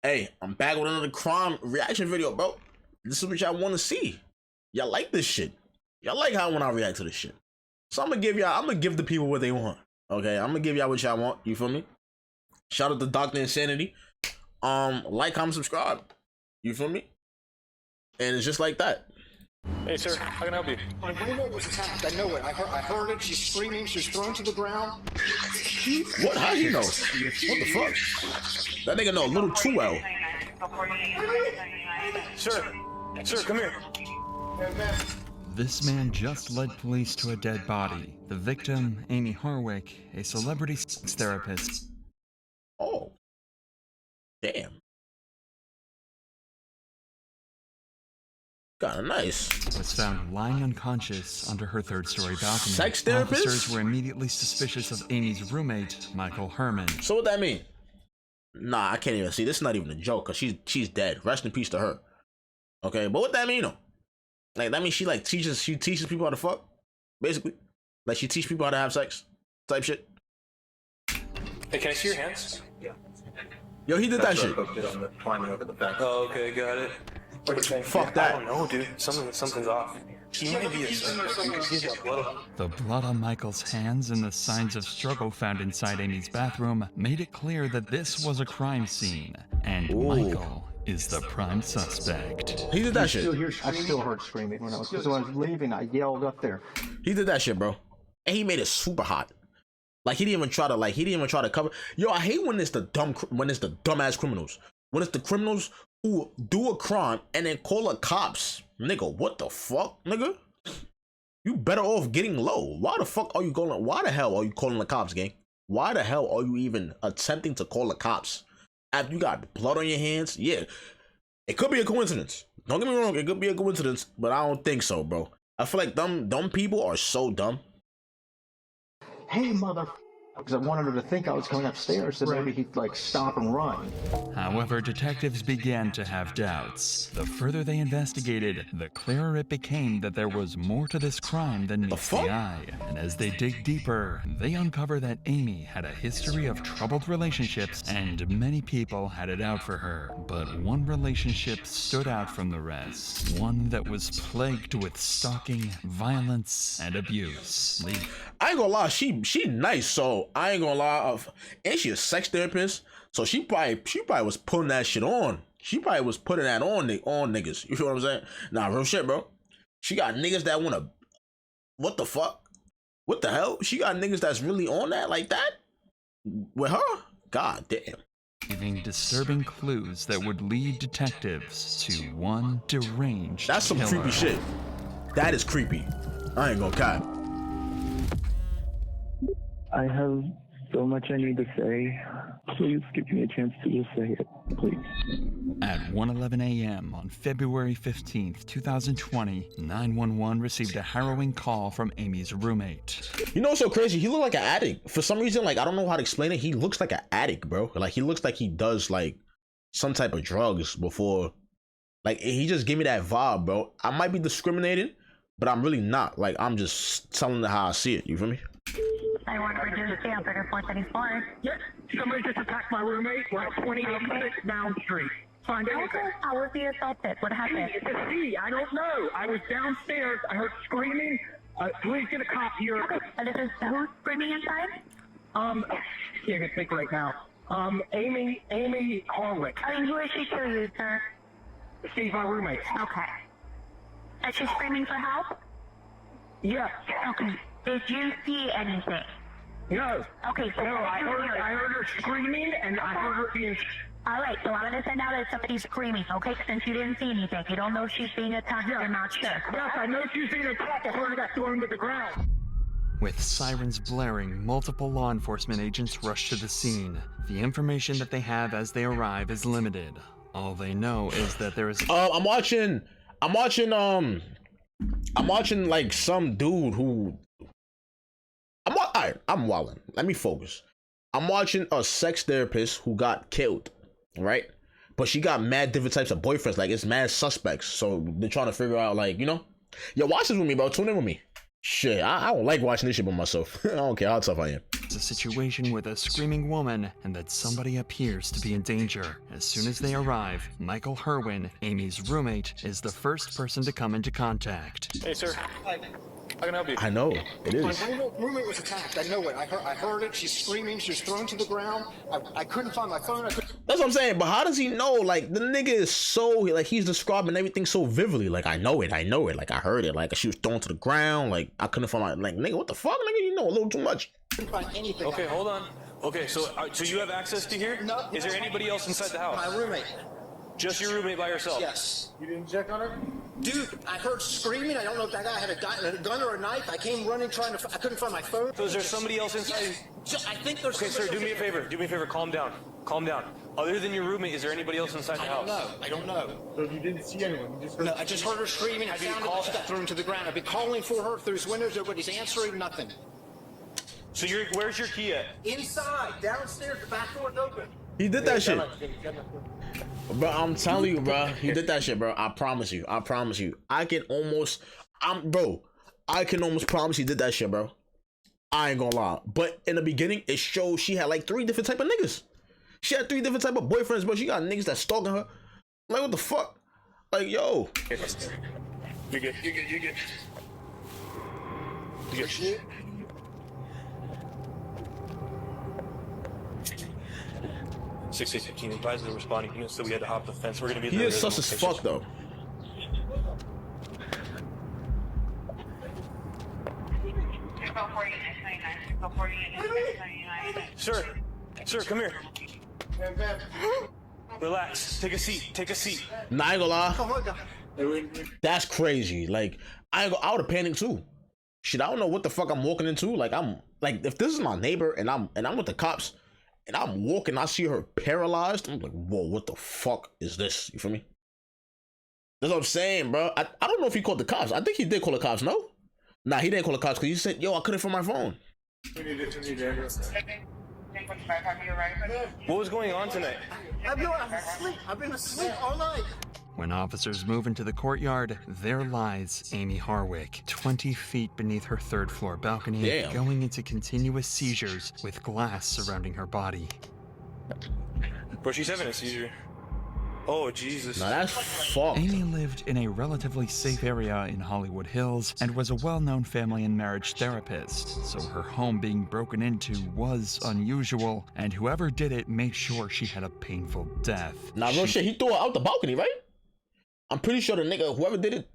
Hey, I'm back with another crime reaction video, bro. This is what y'all want to see. Y'all like this shit. Y'all like how when I react to this shit. So I'm gonna give the people what they want. Okay, I'm gonna give y'all what y'all want. You feel me? Shout out to Dr. Insanity. Like, comment, subscribe. You feel me? And it's just like that. Hey, sir, how can I help you? My window was attacked. I know it. I heard it. She's screaming. She's thrown to the ground. What? How he know? What the fuck? That nigga know a little too well. Sir, come here. This man just led police to a dead body. The victim, Amy Harwick, a celebrity sex therapist. Oh. Damn. Kinda nice. Was found lying unconscious under her third-story balcony. Sex therapist? Officers were immediately suspicious of Amy's roommate, Michael Herman. So what that mean? Nah, I can't even see. This is not even a joke, cause she's dead. Rest in peace to her. Okay, but what that mean though? Like that means she teaches people how to fuck, basically. Like she teaches people how to have sex, type shit. Hey, can I see your hands? Yeah. Yo, he did that shit. Climbing over the fence. Oh, okay, got it. Fuck that. I don't know, dude. Something's off. He may be he's got blood. The blood on Michael's hands and the signs of struggle found inside Amy's bathroom made it clear that this was a crime scene, and Michael is the prime suspect. He did that shit. I still heard screaming when I was leaving. I yelled up there. He did that shit, bro. And he made it super hot. Like he didn't even try to cover. Yo, I hate when it's the dumbass criminals. When it's the criminals who do a crime and then call the cops. Nigga, what the fuck, nigga? You better off getting low. Why the hell are you calling the cops, gang? Why the hell are you even attempting to call the cops? After you got blood on your hands? Yeah. It could be a coincidence. Don't get me wrong, it could be a coincidence, but I don't think so, bro. I feel like dumb people are so dumb. Hey, mother. Because I wanted her to think I was going upstairs, so maybe he'd like stop and run. However, detectives began to have doubts. The further they investigated, the clearer it became that there was more to this crime than meets the eye. And as they dig deeper, they uncover that Amy had a history of troubled relationships, and many people had it out for her. But one relationship stood out from the rest. One that was plagued with stalking, violence, and abuse. I ain't gonna lie, she nice, so I ain't gonna lie. And she a sex therapist, so she probably was putting that shit on. She probably was putting that on niggas. You feel what I'm saying? Nah, real shit, bro. She got niggas that wanna. What the fuck? What the hell? She got niggas that's really on that like that with her. God damn. Leaving disturbing clues that would lead detectives to one deranged That's some killer. creepy shit. That is creepy. I ain't gonna cap. I have so much I need to say. Please give me a chance to just say it, please. At 1:11 a.m. on February 15th, 2020, 911 received a harrowing call from Amy's roommate. You know what's so crazy? He looked like an addict. For some reason, like, I don't know how to explain it. He looks like an addict, bro. Like, he looks like he does, like, some type of drugs before. Like, he just gave me that vibe, bro. I might be discriminating, but I'm really not. Like, I'm just telling them how I see it. You feel me? I want to reduce the operator 434. Yes, somebody just attacked my roommate. We're at 28 Down Street. Find anything. How was the assaulted? What happened? It's a C. I don't know. I was downstairs. I heard screaming. Please get a cop here. And this is who's screaming inside? Can't think right now. Amy Harwick. I mean, who is she to you, sir? She's my roommate. Okay. Is she screaming for help? Yes. Okay. Did you see anything? No. Okay, so No, I heard her screaming, and I heard her being... All right, so I'm going to send out that somebody's screaming, okay? Since you didn't see anything. You don't know if she's being attacked, you're not sure. Yes, I know she's being attacked. I heard her got thrown to the ground. With sirens blaring, multiple law enforcement agents rush to the scene. The information that they have as they arrive is limited. All they know is that there is... I'm watching like some dude who... I'm wilding. Let me focus. I'm watching a sex therapist who got killed, right? But she got mad different types of boyfriends. Like, it's mad suspects. So they're trying to figure out, like, you know? Yo, watch this with me, bro. Tune in with me. Shit, I don't like watching this shit by myself. I don't care how tough I am. a situation with a screaming woman and that somebody appears to be in danger. As soon as they arrive, Michael Herwin, Amy's roommate, is the first person to come into contact. Hey, sir. Hi. How can I help you? I know, it is. My roommate was attacked. I know it. I heard it. She's screaming. She was thrown to the ground. I couldn't find my phone. That's what I'm saying. But how does he know? Like, the nigga is so, like, he's describing everything so vividly. Like, I know it. Like, I heard it. Like, she was thrown to the ground. Like, I couldn't find my, like, nigga, what the fuck, nigga? You know a little too much. Couldn't find anything. Okay, hold on. Okay, so you have access to here? No. Is there anybody else inside the house? My roommate. Just your roommate by yourself? Yes. You didn't check on her? Dude, I heard screaming. I don't know if that guy had a gun or a knife. I came running I couldn't find my phone. So is there somebody else inside? I think there's. Okay, sir, do me a favor. Do me a favor. Calm down. Calm down. Other than your roommate, is there anybody else inside the house? I don't know. So you didn't see anyone? You just heard... No, I just heard her screaming. I found her, got thrown to the ground. I've been calling for her through his windows. Nobody's answering. Nothing. So where's your key at? Inside, downstairs. The back door's open. He did that shit. Bro, I'm telling you, bro. He did that shit, bro. I promise you. I can almost promise he did that shit, bro. I ain't gonna lie. But in the beginning, it showed she had like 3 different type of niggas. She had 3 different type of boyfriends, bro. She got niggas that stalking her. Like, what the fuck? Like, yo. You're good. You good. 6-15, advise the responding units that we had to hop the fence. We're gonna be. He is sus as fuck, though. Sir, come here. Relax. Take a seat. Nah, I ain't gonna lie. Oh my God. That's crazy. Like, I would have panicked too. Shit, I don't know what the fuck I'm walking into. Like, if this is my neighbor and I'm with the cops and I'm walking, I see her paralyzed. I'm like, whoa, what the fuck is this? You feel me? That's what I'm saying, bro. I don't know if he called the cops. I think he did call the cops, no? Nah, he didn't call the cops because he said, yo, I couldn't find my phone. What was going on tonight? I've been asleep all night. When officers move into the courtyard, there lies Amy Harwick, 20 feet beneath her 3rd floor balcony, Damn. going into continuous seizures with glass surrounding her body. Bro, she's having a seizure. Oh, Jesus. Nah, that's fucked. Amy lived in a relatively safe area in Hollywood Hills and was a well-known family and marriage therapist, so her home being broken into was unusual, and whoever did it made sure she had a painful death. Nah, real shit, he threw her out the balcony, right? I'm pretty sure the nigga, whoever did it,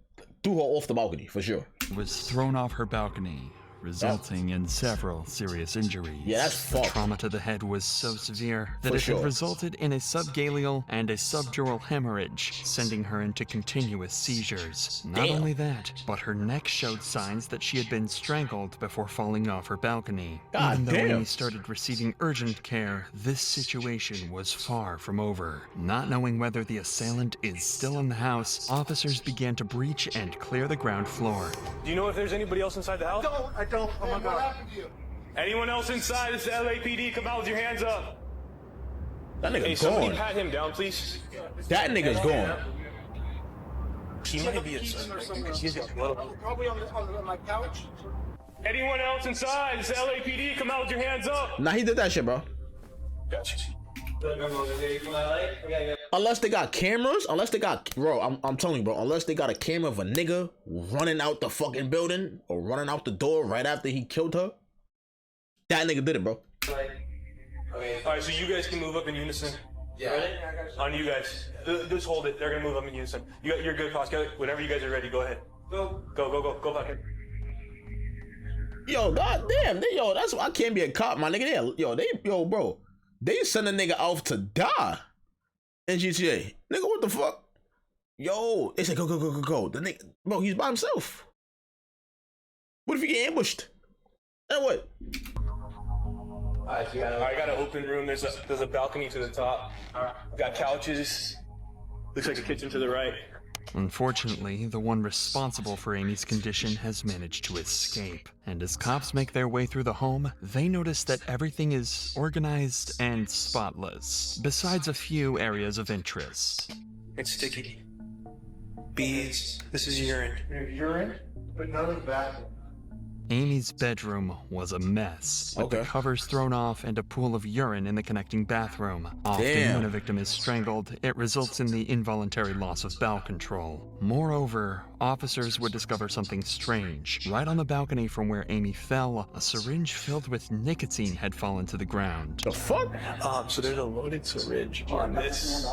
threw her off the balcony, for sure. Was thrown off her balcony, resulting in several serious injuries. Yeah, that's fucked. The trauma to the head was so severe that For it sure. had resulted in a subgaleal and a subdural hemorrhage, sending her into continuous seizures. Not Damn. only that, but her neck showed signs that she had been strangled before falling off her balcony. God Even though damn. Amy started receiving urgent care, this situation was far from over. Not knowing whether the assailant is still in the house, officers began to breach and clear the ground floor. Do you know if there's anybody else inside the house? I don't. Oh my God. Anyone else inside? It's the LAPD. Come out with your hands up. That Hey, nigga's somebody gone. pat him down, please. That nigga's gone. He might be He's got blood. Probably on my couch. Anyone else inside? It's the LAPD. Come out with your hands up. Nah, he did that shit, bro. Gotcha. Unless they got cameras, bro, I'm telling you, bro, unless they got a camera of a nigga running out the fucking building or running out the door right after he killed her, that nigga did it, bro. Alright, so you guys can move up in unison. Yeah. On you guys. Just hold it. They're gonna move up in unison. You're good, Pascal. Whenever you guys are ready, go ahead. Go back in. Yo, goddamn, that's why I can't be a cop, my nigga. Bro, they send a nigga off to die in GTA. Nigga, what the fuck? Yo, they say go. The nigga, bro, he's by himself. What if he get ambushed? Then what? I got an open room. There's a balcony to the top. Got couches. Looks like a kitchen to the right. Unfortunately, the one responsible for Amy's condition has managed to escape. And as cops make their way through the home, they notice that everything is organized and spotless, besides a few areas of interest. It's sticky. Beads. This is urine. Urine, but none of the bathroom. Amy's bedroom was a mess, with the covers thrown off and a pool of urine in the connecting bathroom. Often, when a victim is strangled, it results in the involuntary loss of bowel control. Moreover, officers would discover something strange. Right on the balcony from where Amy fell, a syringe filled with nicotine had fallen to the ground. The fuck? So there's a loaded syringe on this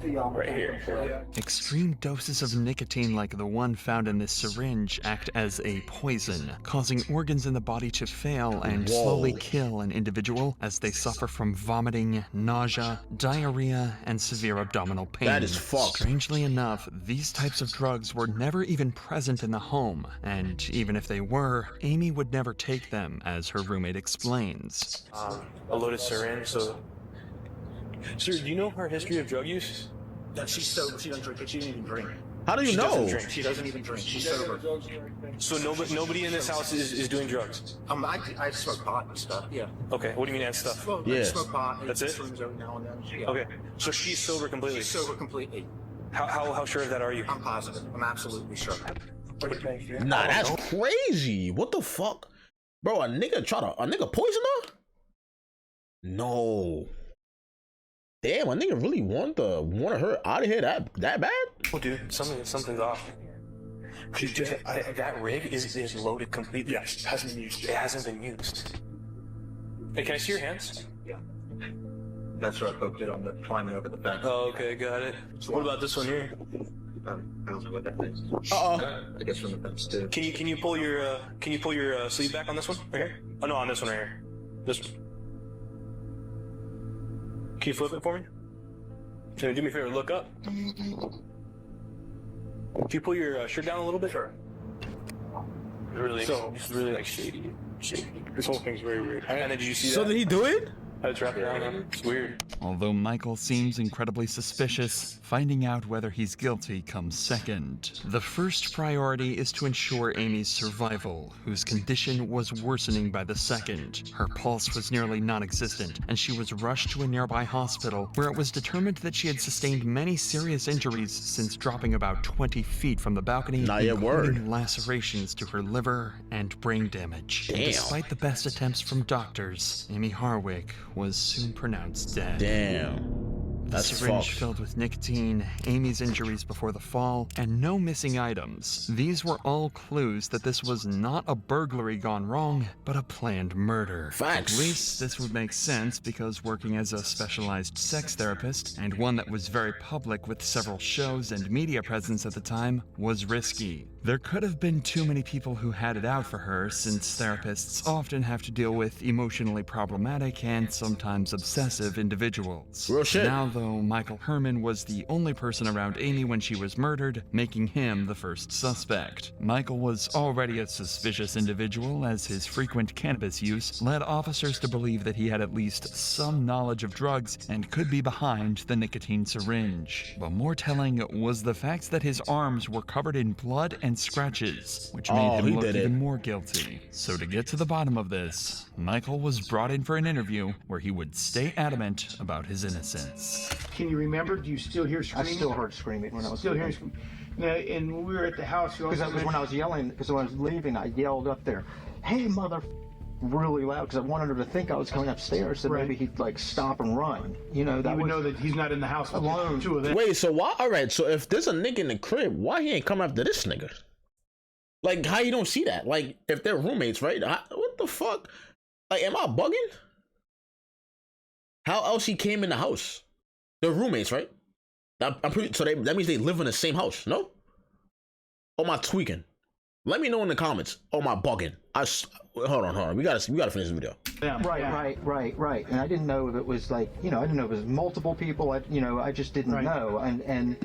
right here. Extreme doses of nicotine like the one found in this syringe act as a poison, causing organs in the body to fail and slowly kill an individual as they suffer from vomiting, nausea, diarrhea, and severe abdominal pain. That is fucked. Strangely enough, these types of drugs were never even present in the home, and even if they were, Amy would never take them, as her roommate explains. A loaded syringe, so... Sir, do you know her history of drug use? That she's sober. She doesn't drink it. She didn't even drink. How do you She know? doesn't drink. She doesn't even drink. She's sober. So nobody in this house is doing drugs? I smoke pot and stuff. Yeah. Okay, what do you mean and stuff? Well, Yeah. I smoke pot. And That's it? shrooms every now and then. Yeah. Okay, so she's sober completely? She's sober completely. How sure of that are you? I'm positive. I'm absolutely sure. Nah, that's crazy. What the fuck? Bro, a nigga poison her? No. Damn, a nigga really wanted her out of here that bad? Oh, dude, something's off. That rig is loaded completely. Yes, it hasn't been used. It hasn't been used. Hey, can I see your hands? Yeah. That's where I poked it on the climbing over the fence. Oh, okay, got it. What about this one here? I don't know what that is. Uh-oh. I guess from the fence too. Can you pull your sleeve back on this one right here? Oh no, on this one right here. This one. Can you flip it for me? Can you do me a favor? Look up. Can you pull your shirt down a little bit? Sure. It's really like shady. This whole thing's very weird. And then did you see that? So did he do it? How it's wrapped around him? It's weird. Although Michael seems incredibly suspicious, finding out whether he's guilty comes second. The first priority is to ensure Amy's survival, whose condition was worsening by the second. Her pulse was nearly non-existent, and she was rushed to a nearby hospital, where it was determined that she had sustained many serious injuries since dropping about 20 feet from the balcony, including lacerations to her liver and brain damage. Damn. Despite the best attempts from doctors, Amy Harwick was soon pronounced dead. Damn. The That's syringe fucked. filled with nicotine, Amy's injuries before the fall, and no missing items. These were all clues that this was not a burglary gone wrong, but a planned murder. Facts. At least this would make sense because working as a specialized sex therapist, and one that was very public with several shows and media presence at the time, was risky. There could have been too many people who had it out for her, since therapists often have to deal with emotionally problematic and sometimes obsessive individuals. Real shit. Now, though, Michael Herman was the only person around Amy when she was murdered, making him the first suspect. Michael was already a suspicious individual, as his frequent cannabis use led officers to believe that he had at least some knowledge of drugs and could be behind the nicotine syringe. But more telling was the fact that his arms were covered in blood and scratches, which made him look even more guilty. So to get to the bottom of this, Michael was brought in for an interview where he would stay adamant about his innocence. Can you remember? Do you still hear screaming? I still heard screaming when I was Still hearing screaming. Now, and when we were at the house, because that was when I was yelling. Because when I was leaving, I yelled up there, "Hey, mother!" really loud because I wanted her to think I was going upstairs, so maybe he'd like stop and run. You know, that you would would know that he's not in the house alone. With the two of them. Wait, so why? All right, so if there's a nigga in the crib, why he ain't come after this nigga? Like, how you don't see that? Like, if they're roommates, right? What the fuck? Like, am I bugging? How else he came in the house? They're roommates, right? I'm pretty. So that means they live in the same house, no? Or am I tweaking? Let me know in the comments. Or am I bugging? Hold on. We gotta finish this video. Yeah. Right. And I didn't know if it was like, I didn't know if it was multiple people. I just didn't know. And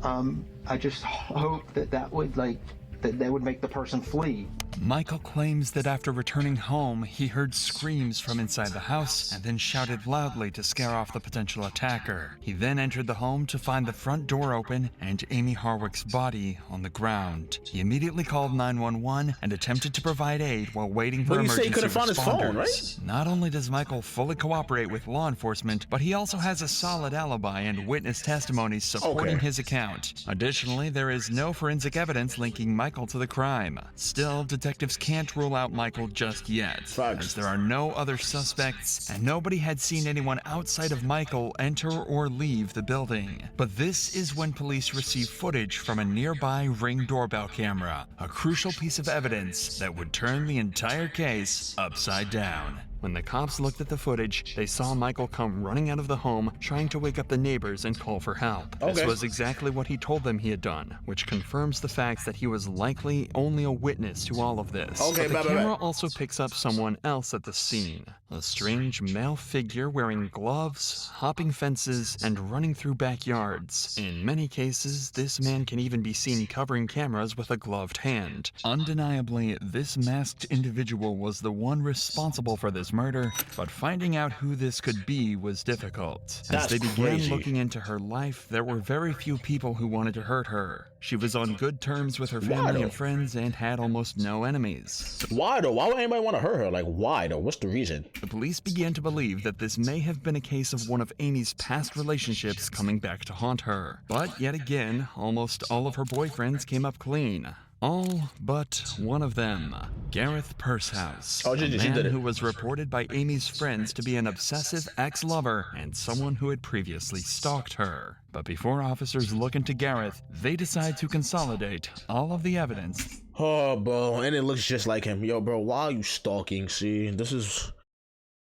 I just hope that would that they would make the person flee. Michael claims that after returning home, he heard screams from inside the house and then shouted loudly to scare off the potential attacker. He then entered the home to find the front door open and Amy Harwick's body on the ground. He immediately called 911 and attempted to provide aid while waiting for emergency responders. But he said he couldn't find his phone, right? Not only does Michael fully cooperate with law enforcement, but he also has a solid alibi and witness testimonies supporting his account. Additionally, there is no forensic evidence linking Michael to the crime. Still, detectives can't rule out Michael just yet, as there are no other suspects and nobody had seen anyone outside of Michael enter or leave the building. But this is when police receive footage from a nearby Ring doorbell camera, a crucial piece of evidence that would turn the entire case upside down. When the cops looked at the footage, they saw Michael come running out of the home, trying to wake up the neighbors and call for help. This was exactly what he told them he had done, which confirms the fact that he was likely only a witness to all of this. But the camera also picks up someone else at the scene. A strange male figure wearing gloves, hopping fences, and running through backyards. In many cases, this man can even be seen covering cameras with a gloved hand. Undeniably, this masked individual was the one responsible for this murder, but finding out who this could be was difficult. As they began looking into her life, there were very few people who wanted to hurt her. She was on good terms with her family and friends and had almost no enemies. Why though? Why would anybody want to hurt her? Like, why though? What's the reason? The police began to believe that this may have been a case of one of Amy's past relationships coming back to haunt her. But yet again, almost all of her boyfriends came up clean. All but one of them, Gareth Pursehouse, a man who was reported by Amy's friends to be an obsessive ex-lover and someone who had previously stalked her. But before officers look into Gareth, they decide to consolidate all of the evidence. Oh, bro, and it looks just like him. Yo, bro, why are you stalking? See, this is...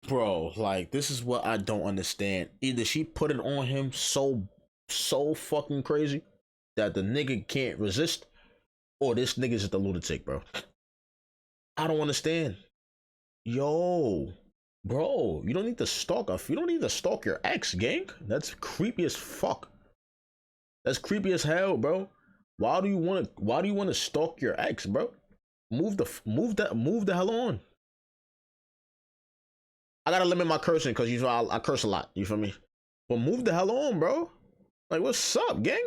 Bro, like, this is what I don't understand. Either she put it on him so fucking crazy that the nigga can't resist, or this nigga's just a lunatic, bro. I don't understand. Yo, bro, you don't need to stalk her. You don't need to stalk your ex, gang. That's creepy as fuck. That's creepy as hell, bro. Why do you want to stalk your ex, bro? Move the hell on. I gotta limit my cursing because you know I curse a lot. You feel me? But move the hell on, bro. Like, what's up, gang?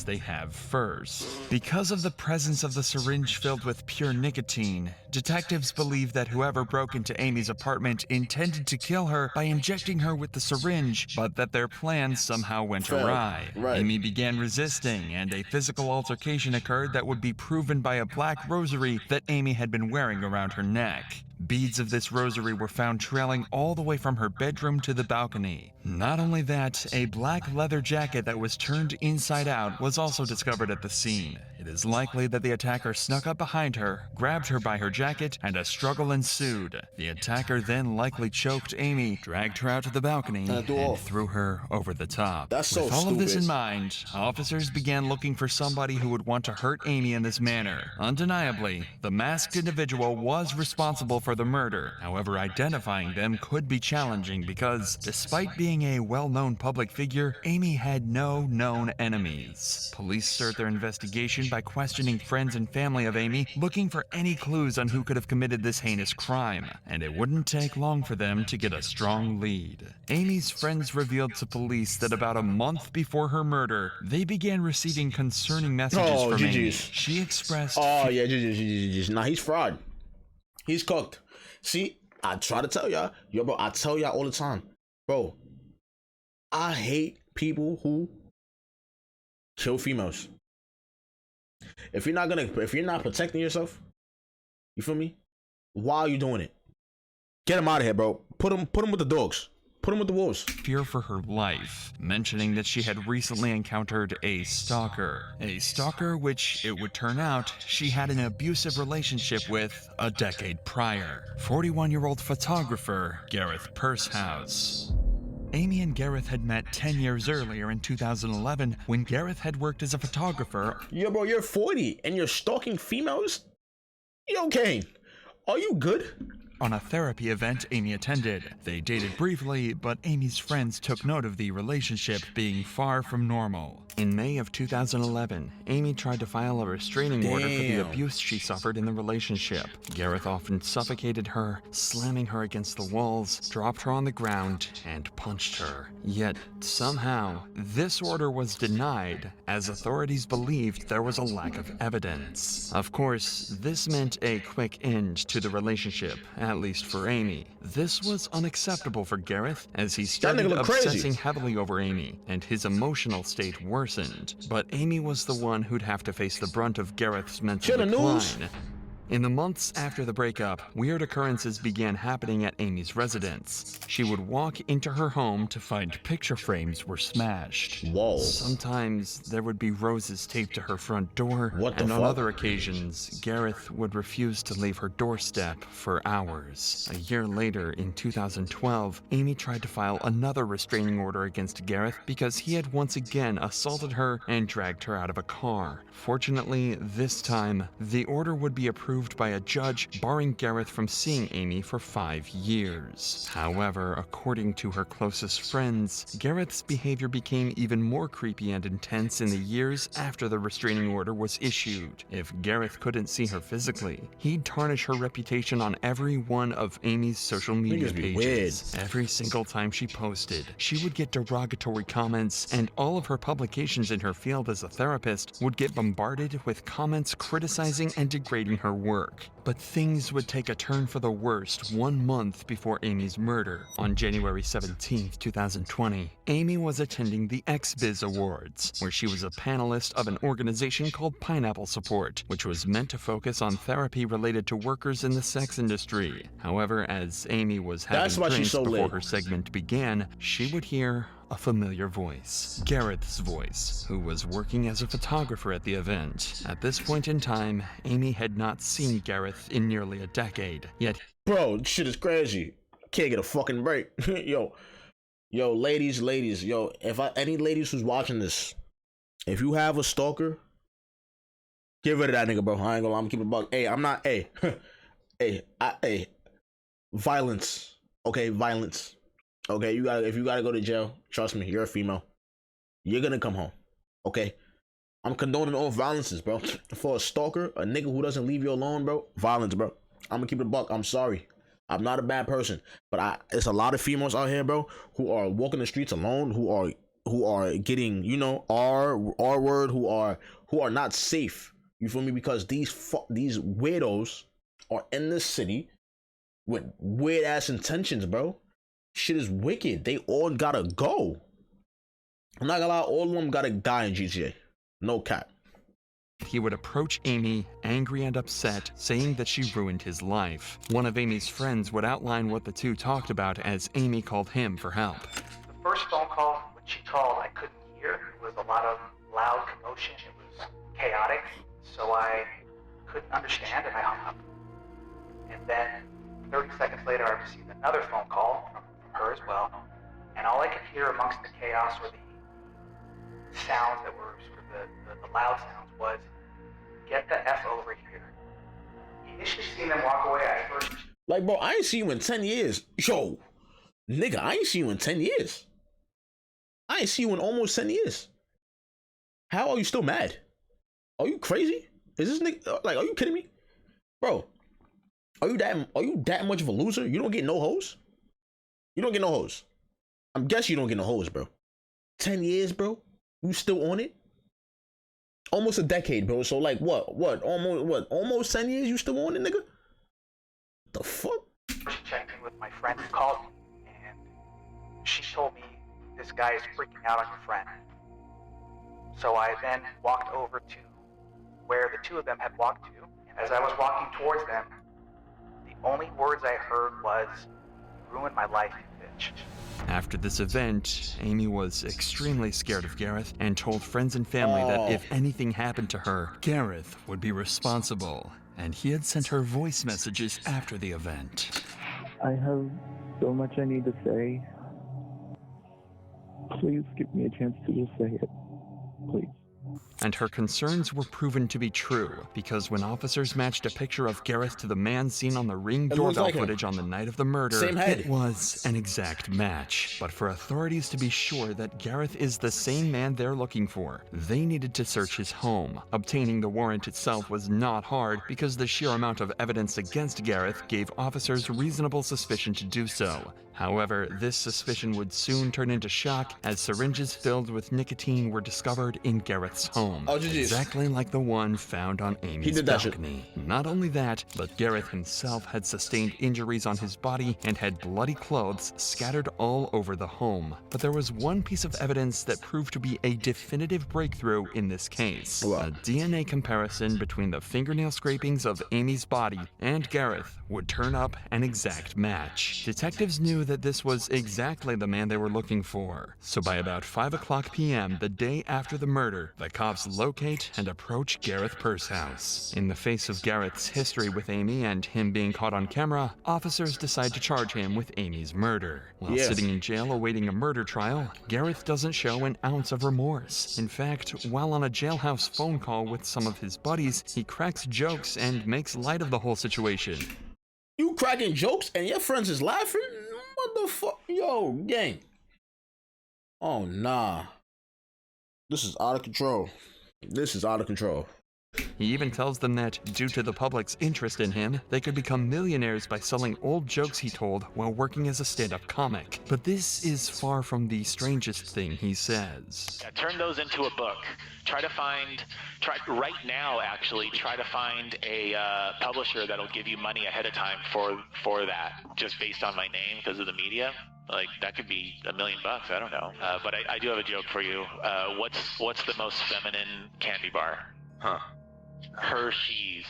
They have first. Because of the presence of the syringe filled with pure nicotine, detectives believe that whoever broke into Amy's apartment intended to kill her by injecting her with the syringe, but that their plan somehow went awry. Amy began resisting, and a physical altercation occurred that would be proven by a black rosary that Amy had been wearing around her neck. Beads of this rosary were found trailing all the way from her bedroom to the balcony. Not only that, a black leather jacket that was turned inside out was also discovered at the scene. It is likely that the attacker snuck up behind her, grabbed her by her jacket, and a struggle ensued. The attacker then likely choked Amy, dragged her out to the balcony, and threw her over the top. That's so With all stupid. of this in mind, officers began looking for somebody who would want to hurt Amy in this manner. Undeniably, the masked individual was responsible for the murder. However, identifying them could be challenging because, despite being a well-known public figure, Amy had no known enemies. Police start their investigation by questioning friends and family of Amy, looking for any clues on who could have committed this heinous crime. And it wouldn't take long for them to get a strong lead. Amy's friends revealed to police that about a month before her murder, they began receiving concerning messages from Amy. She expressed... Oh, yeah, GG's. Nah, he's fraud. He's cooked. See, I try to tell y'all. Yo, bro, I tell y'all all the time. Bro, I hate people who kill females. If you're not protecting yourself, you feel me? Why are you doing it? Get him out of here, bro. Put him with the dogs. Put him with the wolves. Fear for her life, mentioning that she had recently encountered a stalker. A stalker which, it would turn out, she had an abusive relationship with a decade prior. 41-year-old photographer Gareth Pursehouse. Amy and Gareth had met 10 years earlier in 2011 when Gareth had worked as a photographer. Yo, bro, you're 40 and you're stalking females? Yo, Kane, are you good? On a therapy event Amy attended. They dated briefly, but Amy's friends took note of the relationship being far from normal. In May of 2011, Amy tried to file a restraining order for the abuse she suffered in the relationship. Gareth often suffocated her, slamming her against the walls, dropped her on the ground, and punched her. Yet, somehow, this order was denied, as authorities believed there was a lack of evidence. Of course, this meant a quick end to the relationship, at least for Amy. This was unacceptable for Gareth, as he started look crazy. obsessing heavily over Amy, and his emotional state worsened. But Amy was the one who'd have to face the brunt of Gareth's mental decline. In the months after the breakup, weird occurrences began happening at Amy's residence. She would walk into her home to find picture frames were smashed. Whoa. Sometimes there would be roses taped to her front door, and on other occasions, Gareth would refuse to leave her doorstep for hours. A year later, in 2012, Amy tried to file another restraining order against Gareth because he had once again assaulted her and dragged her out of a car. Fortunately, this time, the order would be approved by a judge, barring Gareth from seeing Amy for 5 years. However, according to her closest friends, Gareth's behavior became even more creepy and intense in the years after the restraining order was issued. If Gareth couldn't see her physically, he'd tarnish her reputation on every one of Amy's social media pages. Every single time she posted, she would get derogatory comments, and all of her publications in her field as a therapist would get bombarded with comments criticizing and degrading her work. But things would take a turn for the worst 1 month before Amy's murder. On January 17, 2020, Amy was attending the XBiz Awards, where she was a panelist of an organization called Pineapple Support, which was meant to focus on therapy related to workers in the sex industry. However, as Amy was having drinks before her segment began, she would hear a familiar voice. Gareth's voice, who was working as a photographer at the event. At this point in time, Amy had not seen Gareth in nearly a decade, yet... Bro, shit is crazy. Can't get a fucking break. Yo, ladies, yo, any ladies who's watching this, if you have a stalker, get rid of that nigga, bro. I ain't gonna lie, I'm keeping a buck. Hey, I'm not, violence. Okay, violence. Okay, if you gotta go to jail, trust me, you're a female. You're gonna come home. Okay? I'm condoning all violences, bro. For a stalker, a nigga who doesn't leave you alone, bro, violence, bro. I'm gonna keep it a buck. I'm sorry. I'm not a bad person. But it's a lot of females out here, bro, who are walking the streets alone, who are getting, you know, R word, who are not safe. You feel me? Because these weirdos are in this city with weird ass intentions, bro. Shit is wicked. They all gotta go. I'm not gonna lie, all of them gotta die in GTA. No cap. He would approach Amy, angry and upset, saying that she ruined his life. One of Amy's friends would outline what the two talked about as Amy called him for help. The first phone call, when she called, I couldn't hear. It was a lot of loud commotion. It was chaotic, so I couldn't understand, and I hung up. And then 30 seconds later, I received another phone call from her as well, and all I could hear amongst the chaos or the sounds that were sort of the loud sounds was, "Get the F over here." You initially seen them walk away at first. Like, bro, I ain't seen you in 10 years. Yo, nigga, I ain't seen you in 10 years. I ain't seen you in almost 10 years. How are you still mad? Are you crazy? Is this nigga, like, are you kidding me? Bro, are you that much of a loser? You don't get no hoes? You don't get no hoes. I'm guessing you don't get no hoes, bro. 10 years, bro? You still on it? Almost a decade, bro. So like almost 10 years you still on it, nigga? The fuck? Checked in with my friend who called me, and she told me this guy is freaking out on your friend. So I then walked over to where the two of them had walked to, and as I was walking towards them, the only words I heard was, "You ruined my life, you bitch." After this event, Amy was extremely scared of Gareth and told friends and family that if anything happened to her, Gareth would be responsible, and he had sent her voice messages after the event. I have so much I need to say. Please give me a chance to just say it. Please. And her concerns were proven to be true, because when officers matched a picture of Gareth to the man seen on the Ring doorbell footage on the night of the murder, it was an exact match. But for authorities to be sure that Gareth is the same man they're looking for, they needed to search his home. Obtaining the warrant itself was not hard, because the sheer amount of evidence against Gareth gave officers reasonable suspicion to do so. However, this suspicion would soon turn into shock as syringes filled with nicotine were discovered in Gareth's home. Oh, GG's. Exactly like the one found on Amy's balcony. Not only that, but Gareth himself had sustained injuries on his body and had bloody clothes scattered all over the home. But there was one piece of evidence that proved to be a definitive breakthrough in this case. A DNA comparison between the fingernail scrapings of Amy's body and Gareth would turn up an exact match. Detectives knew that this was exactly the man they were looking for. So by about 5:00 p.m. the day after the murder, the cops locate and approach Gareth Pursehouse. In the face of Gareth's history with Amy and him being caught on camera, officers decide to charge him with Amy's murder. While sitting in jail awaiting a murder trial, Gareth doesn't show an ounce of remorse. In fact, while on a jailhouse phone call with some of his buddies, he cracks jokes and makes light of the whole situation. You cracking jokes and your friends is laughing? What the fuck? Yo, gang. Oh, nah. This is out of control. This is out of control. He even tells them that, due to the public's interest in him, they could become millionaires by selling old jokes he told while working as a stand-up comic. But this is far from the strangest thing he says. Yeah, turn those into a book. Try right now, actually, try to find a publisher that'll give you money ahead of time for that, just based on my name because of the media. Like, that could be $1 million, I don't know. But I do have a joke for you. What's the most feminine candy bar? Huh. Hershey's.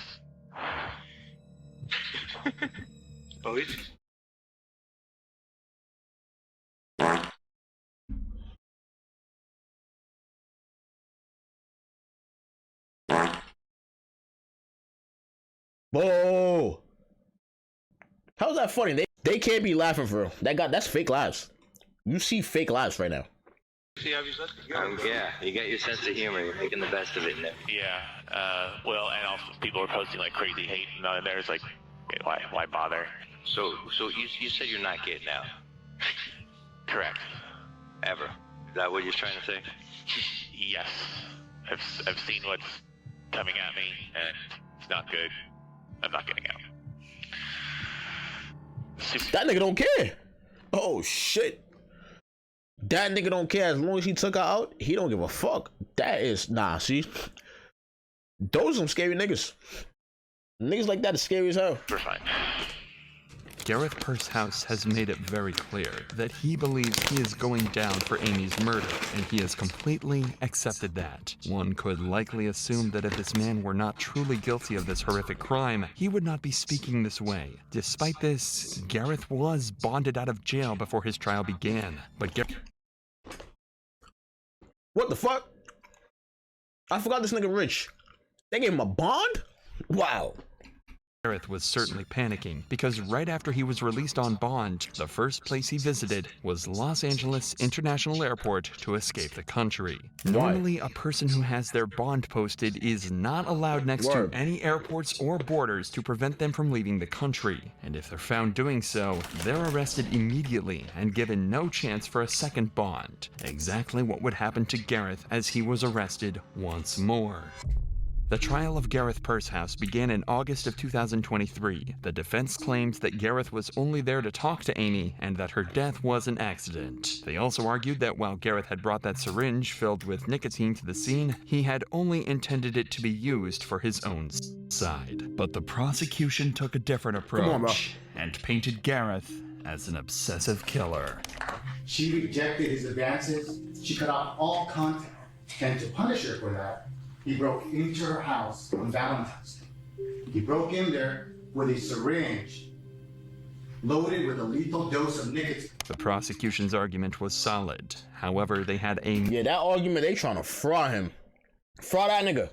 Police? Whoa! How's that funny? They can't be laughing for real. That's fake lives. You see fake lives right now. Yeah, you got your sense of humor. You're making the best of it, Nick. Yeah, well, and also people are posting like crazy hate, and there's like, why bother? So you said you're not gay now? Correct. Ever? Is that what you're trying to say? Yes. I've seen what's coming at me, and it's not good. I'm not getting out. That nigga don't care. Oh shit. That nigga don't care. As long as he took her out, he don't give a fuck. That is, nah, see? Those are some scary niggas. Niggas like that is scary as hell. We're fine. Gareth Pursehouse has made it very clear that he believes he is going down for Amy's murder, and he has completely accepted that. One could likely assume that if this man were not truly guilty of this horrific crime, he would not be speaking this way. Despite this, Gareth was bonded out of jail before his trial began. But what the fuck? I forgot this nigga rich. They gave him a bond? Wow. Gareth was certainly panicking, because right after he was released on bond, the first place he visited was Los Angeles International Airport to escape the country. Normally, a person who has their bond posted is not allowed next to any airports or borders to prevent them from leaving the country. And if they're found doing so, they're arrested immediately and given no chance for a second bond. Exactly what would happen to Gareth as he was arrested once more. The trial of Gareth Pursehouse began in August of 2023. The defense claimed that Gareth was only there to talk to Amy and that her death was an accident. They also argued that while Gareth had brought that syringe filled with nicotine to the scene, he had only intended it to be used for his own side. But the prosecution took a different approach and painted Gareth as an obsessive killer. She rejected his advances. She cut off all contact. And to punish her for that, he broke into her house on Valentine's Day. He broke in there with a syringe loaded with a lethal dose of nicotine. The prosecution's argument was solid. However, they had a... Yeah, that argument, they trying to fraud him. Fraud that nigga.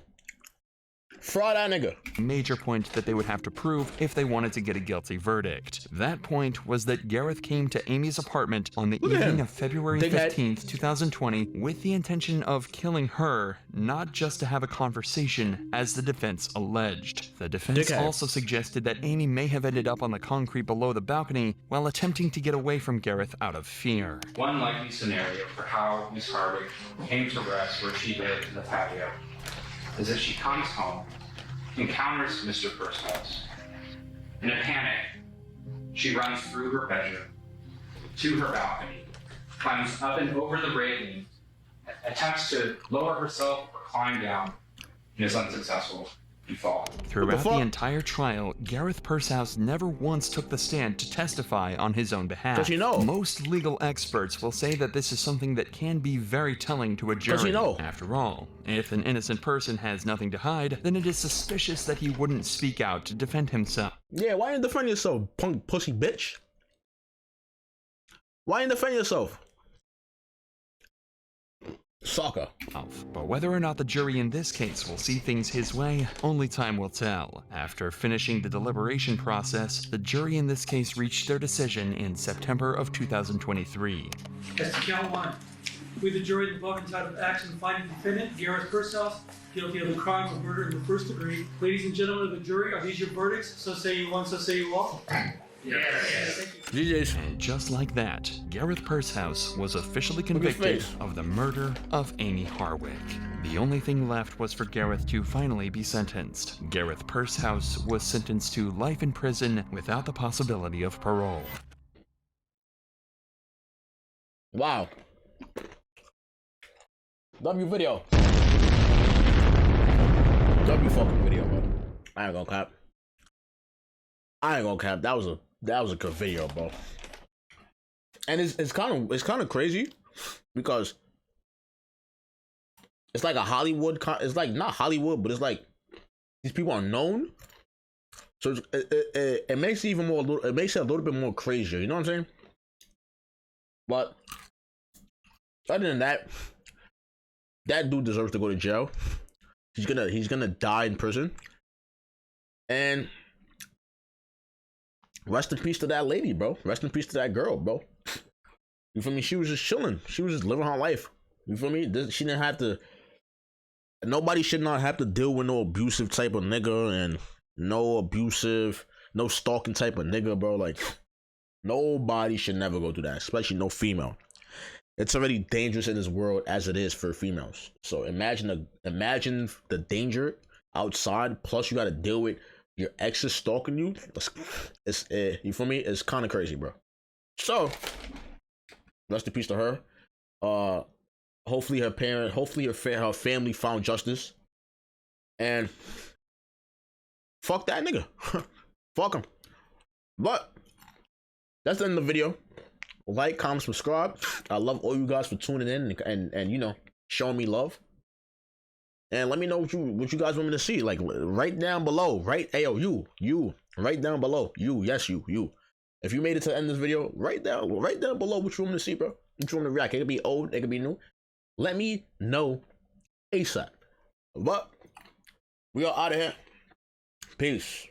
Fraud that nigga. Major point that they would have to prove if they wanted to get a guilty verdict. That point was that Gareth came to Amy's apartment on the evening of February 15th, 2020 with the intention of killing her, not just to have a conversation, as the defense alleged. The defense also suggested that Amy may have ended up on the concrete below the balcony while attempting to get away from Gareth out of fear. One likely scenario for how Miss Hardwick came to rest where she lived in the patio is that she comes home, encounters Mr. Pursehouse. In a panic, she runs through her bedroom, to her balcony, climbs up and over the railing, attempts to lower herself or climb down, and is unsuccessful. Throughout the entire trial, Gareth Pursehouse never once took the stand to testify on his own behalf. Because you know. Most legal experts will say that this is something that can be very telling to a jury. Because you know. After all, if an innocent person has nothing to hide, then it is suspicious that he wouldn't speak out to defend himself. Yeah, why didn't defend yourself, punk pussy bitch? Why didn't defend yourself? Stalker. But whether or not the jury in this case will see things his way, only time will tell. After finishing the deliberation process, the jury in this case reached their decision in September of 2023. As to count one, we, the jury, the above entitled action finding defendant Gareth Pursehouse guilty of the crime of murder in the first degree. Ladies and gentlemen of the jury, are these your verdicts? So say you one, so say you all. Yes. And just like that, Gareth Pursehouse was officially convicted of the murder of Amy Harwick. The only thing left was for Gareth to finally be sentenced. Gareth Pursehouse was sentenced to life in prison without the possibility of parole. Wow. W video. W fucking video, bro. I ain't gonna cap. That was a good video, bro. And it's kind of crazy because it's like a Hollywood. It's like not Hollywood, but it's like these people are known, so it makes it even more. It makes it a little bit more crazier. You know what I'm saying? But other than that, that dude deserves to go to jail. He's gonna die in prison. And rest in peace to that lady, bro. Rest in peace to that girl, bro. You feel me? She was just chilling. She was just living her life. You feel me? She didn't have to. Nobody should not have to deal with no abusive type of nigga and no stalking type of nigga, bro. Like, nobody should never go through that, especially no female. It's already dangerous in this world as it is for females. So imagine the danger outside. Plus, you got to deal with your ex is stalking you. You feel me? It's kind of crazy, bro. So, rest in peace to her. Hopefully her family found justice. And fuck that nigga. Fuck him. But that's the end of the video. Like, comment, subscribe. I love all you guys for tuning in and you know, showing me love. And let me know what you guys want me to see. Like, right down below. You. Right down below. Yes, you. If you made it to the end of this video, right down below what you want me to see, bro. What you want me to react. It could be old, it could be new. Let me know ASAP. But we are out of here. Peace.